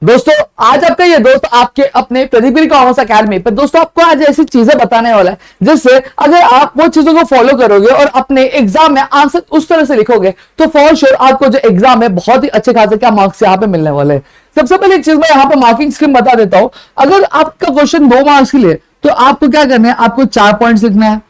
दोस्तों आज आपका ये दोस्त आपके अपने प्रदीप कॉमर्स अकेडमी पर दोस्तों आपको आज ऐसी चीजें बताने वाला है जिससे अगर आप वो चीजों को फॉलो करोगे और अपने एग्जाम में आंसर उस तरह से लिखोगे तो फॉर श्योर आपको जो एग्जाम है बहुत ही अच्छे खासे क्या मार्क्स यहाँ पे मिलने वाले हैं। सबसे पहले एक चीज मैं यहाँ पे मार्किंग स्कीम बता देता हूं। अगर आपका क्वेश्चन 2 मार्क्स के लिए तो आपको क्या करना है, आपको 4 पॉइंट्स लिखना है।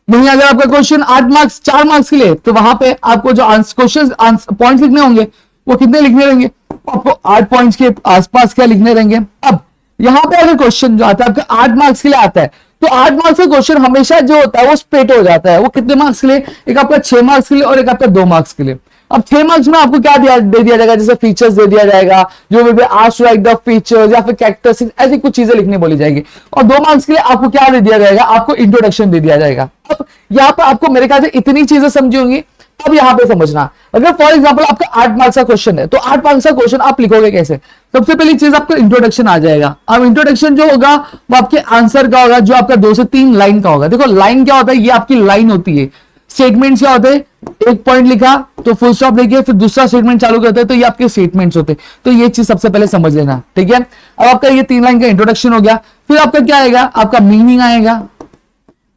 वहीं अगर आपका क्वेश्चन 8 मार्क्स 4 मार्क्स के लिए तो वहां पे आपको जो क्वेश्चन पॉइंट्स लिखने होंगे वो कितने लिखने रहेंगे, आपको 8 पॉइंट्स के आसपास क्या लिखने रहेंगे। अब यहां पे अगर क्वेश्चन जो आता है आपका 8 मार्क्स के लिए आता है तो 8 मार्क्स का क्वेश्चन हमेशा जो होता है वो स्प्लिट हो जाता है। वो कितने मार्क्स के लिए, एक आपका 6 मार्क्स के लिए और एक आपका 2 मार्क्स के लिए। अब 6 मार्क्स में आपको क्या दे दिया जाएगा, जैसे फीचर्स दे दिया जाएगा, जो भी आस्क राइट द फीचर्स या फिर कैरेक्टरिस्टिक्स, ऐसी कुछ चीजें लिखनी बोली जाएगी। और 2 मार्क्स के लिए आपको क्या दे दिया जाएगा, आपको इंट्रोडक्शन दे दिया जाएगा। अब यहाँ पर आपको मेरे ख्याल से इतनी चीजें समझी होंगी। अब यहां पे समझना, अगर फॉर एग्जांपल आपका 8 मार्क्स का क्वेश्चन है तो 8 मार्क्स का क्वेश्चन आप लिखोगे कैसे। सबसे पहली चीज आपको इंट्रोडक्शन आ जाएगा। अब इंट्रोडक्शन जो होगा वो आपके आंसर का होगा, जो आपका 2 से 3 लाइन का होगा। देखो लाइन क्या होता है, ये आपकी लाइन होती है। स्टेटमेंट्स क्या होते हैं, एक पॉइंट लिखा तो फुल स्टॉप लिखिए, फिर दूसरा स्टेटमेंट चालू करते हैं तो ये आपके स्टेटमेंट्स होते हैं। तो ये चीज सबसे पहले समझ लेना, ठीक है। अब आपका ये 3 लाइन का इंट्रोडक्शन हो गया। फिर आपका क्या आएगा, आपका मीनिंग आएगा।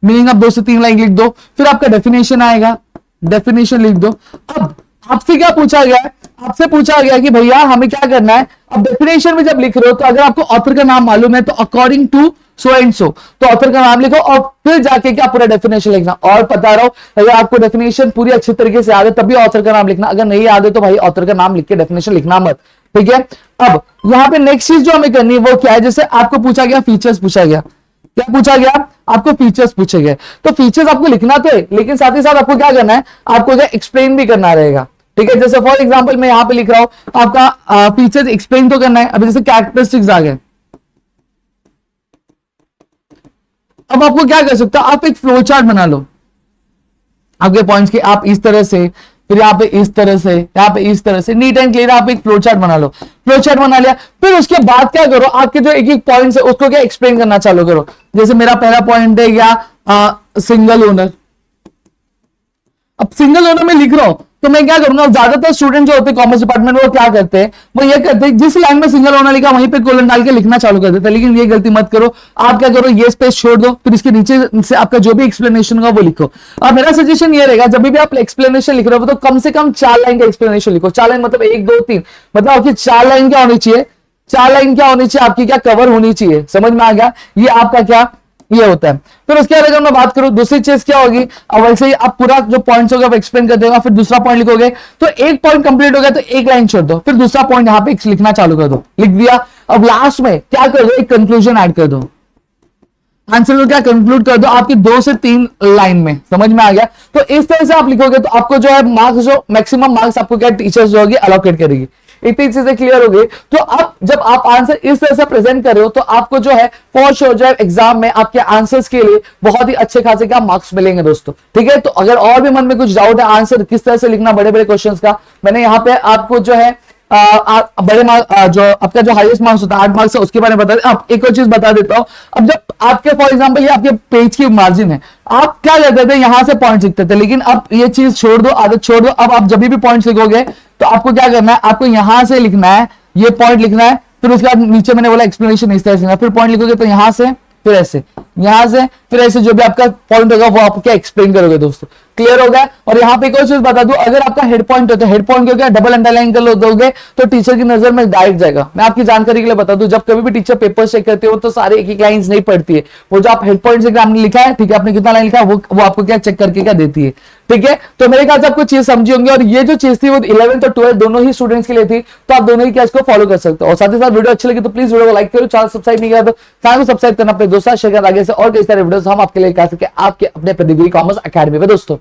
मीनिंग आप 2 से 3 लाइन लिख दो। फिर आपका डेफिनेशन आएगा, डेफिनेशन लिख दो। अब आपसे क्या पूछा गया है, आपसे पूछा गया कि भैया हमें क्या करना है। अब डेफिनेशन में जब लिख रहे हो तो अगर आपको ऑथर का नाम मालूम है तो according to so and so, तो ऑथर का नाम लिखो और फिर जाके क्या पूरा डेफिनेशन लिखना। और पता रहो अगर आपको डेफिनेशन पूरी अच्छी तरीके से याद है तभी ऑथर का नाम लिखना, अगर नहीं याद है तो भाई ऑथर का नाम लिख के डेफिनेशन लिखना मत, ठीक है। अब यहां पे नेक्स्ट चीज जो हमें करनी है वो क्या है, जैसे आपको पूछा गया फीचर्स, पूछा गया क्या पूछा गया, आपको फीचर्स पूछे गए। तो फीचर्स आपको लिखना तो है लेकिन साथ ही साथ आपको क्या करना है, आपको क्या एक्सप्लेन भी करना रहेगा, ठीक है। जैसे फॉर एग्जांपल मैं यहां पे लिख रहा हूं आपका फीचर्स एक्सप्लेन तो करना है। अभी जैसे कैरेक्टरिस्टिक्स आ गए, अब आपको क्या कर सकते हो, आप एक फ्लो चार्ट बना लो आपके पॉइंट्स के। आप इस तरह से, फिर यहाँ पे इस तरह से, यहाँ पे इस तरह से, नीट एंड क्लियर आप एक फ्लो चार्ट बना लो। फ्लो चार्ट बना लिया, फिर उसके बाद क्या करो, आपके जो एक एक पॉइंट है उसको क्या एक्सप्लेन करना चालू करो। जैसे मेरा पहला पॉइंट है क्या, सिंगल ओनर। अब सिंगल ओनर में लिख रहा हूं तो मैं क्या करूंगा, ज्यादातर स्टूडेंट जो होते हैं कॉमर्स डिपार्टमेंट वो क्या करते हैं, वो ये करते हैं जिस लाइन में सिंगल ओनर लिखा वहीं पे कोलन डाल के लिखना चालू कर देते हैं। लेकिन ये गलती मत करो, आप क्या करो, ये स्पेस छोड़ दो, फिर इसके नीचे से आपका जो भी एक्सप्लेनेशन होगा वो लिखो। अब मेरा सजेशन ये रहेगा, जब भी आप एक्सप्लेनेशन लिख रहे हो तो कम से कम 4 लाइन का एक्सप्लेनेशन लिखो। 4 लाइन मतलब 1 2 3, मतलब आपकी 4 लाइन क्या होनी चाहिए, 4 लाइन क्या होनी चाहिए, आपकी क्या कवर होनी चाहिए। समझ में आ गया, ये आपका क्या ये होता है। फिर उसके बाद अगर मैं बात करूं दूसरी चीज क्या होगी, अब वैसे ही आप पूरा जो पॉइंट्स होगा वो एक्सप्लेन कर देगा, फिर दूसरा पॉइंट लिखोगे तो एक पॉइंट कंप्लीट हो गया तो एक लाइन छोड़ दो, फिर दूसरा पॉइंट यहां पे लिखना चालू कर दो, लिख दिया। अब लास्ट में क्या कर दो, एक कंक्लूजन ऐड कर दो, आंसर को क्या कंक्लूड कर दो आपकी 2 से 3 लाइन में। समझ में आ गया। तो इस तरह से आप लिखोगे तो आपको जो है मार्क्स, जो मैक्सिमम मार्क्स आपको क्या टीचर्स जो होगी अलोकेट करेगी। इतनी चीजें क्लियर हो गई। तो अब जब आप आंसर इस तरह से प्रेजेंट कर रहे हो तो आपको जो है फॉर श्योर जो है एग्जाम में आपके आंसर्स के लिए बहुत ही अच्छे खासे क्या मार्क्स मिलेंगे दोस्तों, ठीक है। तो अगर और भी मन में कुछ डाउट है आंसर किस तरह से लिखना बड़े बड़े क्वेश्चंस का, मैंने यहाँ पे आपको जो है बड़े मार्क्स जो आपका जो हाईएस्ट मार्क्स होता है 8 मार्क्स है उसके बारे में बता अब एक और चीज बता देता हूं। अब जब आपके फॉर एग्जांपल ये आपके पेज की मार्जिन है, आप क्या करते थे, यहां से पॉइंट लिखते थे, लेकिन अब ये चीज छोड़ दो, आदत छोड़ दो। अब आप जब भी पॉइंट्स लिखोगे तो आपको क्या करना है, आपको यहां से लिखना है, ये पॉइंट लिखना है, फिर उसके बाद नीचे मैंने बोला एक्सप्लेनेशन इस तरह से, फिर पॉइंट लिखोगे तो यहां से, फिर ऐसे, यहां से, फिर ऐसे जो भी आपका पॉइंट होगा वो आप क्या एक्सप्लेन करोगे दोस्तों। क्लियर हो गया। और यहाँ पे एक और चीज बता दूं, अगर आपका हेड पॉइंट होता है, हेड पॉइंट को क्या डबल अंडरलाइन कर दोगे तो टीचर की नजर में डायरेक्ट जाएगा। मैं आपकी जानकारी के लिए बता दूं, जब कभी भी टीचर पेपर चेक करते हो तो सारे एक एक लाइन नहीं पढ़ती है, वो जो आप हेड पॉइंट से आपने लिखा है, ठीक है, आपने कितना लाइन लिखा है वो आपको क्या चेक करके क्या देती है, ठीक है। तो मेरे ख्याल से आपको चीज समझी होंगे। और ये जो चीज थी वो 11th और 12th दोनों ही स्टूडेंट्स के लिए थी, तो आप दोनों ही क्या इसको फॉलो कर सकते हो। और साथ ही साथ वीडियो अच्छी लगी तो प्लीज वीडियो को लाइक करो, चैनल सब्सक्राइब नहीं किया तो चैनल को सब्सक्राइब करना, अपने दोस्तों शेयर कर, आगे से और कई सारे वीडियोस हम आपके लिए कर सके आपके अपने प्रदीप कॉमर्स अकेडमी में दोस्तों।